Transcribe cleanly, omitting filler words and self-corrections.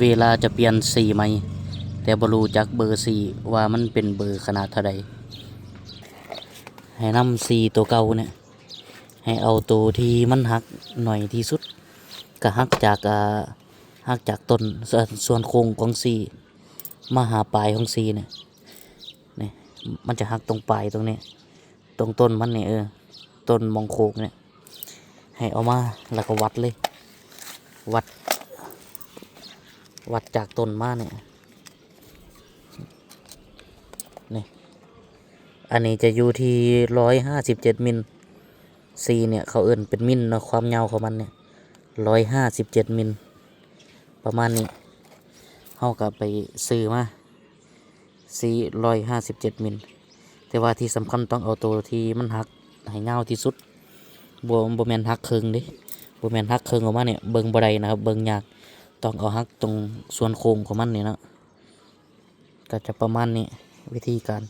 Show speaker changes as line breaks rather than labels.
เวลาจะเปลี่ยนสีใหม่แต่บ่รู้จักเบอร์สีว่ามันเป็นเบอร์ขนาดเท่าใดให้นำสีตัวเก่าเนี่ยให้เอาตัวที่มันหักหน่อยที่สุดก็หักจากต้นส่วนโค้งของสีมาหาปลายของสีเนี่ยนี่มันจะหักตรงปลายตรงนี้ตรงต้นมันเนี่ยต้นมองโค้งเนี่ยให้เอามาแล้วก็วัดเลยวัดจากต้นมาเนี่ยนี่อันนี้จะอยู่ที่157 มิลซีเนี่ยเขาเอิ่นเป็นมิลเนาะความยาวของมันเนี่ย157 มิลประมาณนี้เฮาก็ไปซื้อมาซี157 มิลแต่ว่าที่สำคัญต้องเอาตัวที่มันหักให้ยาวที่สุดบ่แม่นหักครึ่งเด้บ่แม่นหักครึ่งออกมาเนี่ยเบิ่งบ่ได้นะครับเบิ่งยากต้องเอาหักตรงส่วนโค้งของมันนี่เนาะก็จะประมาณนี้วิธีการ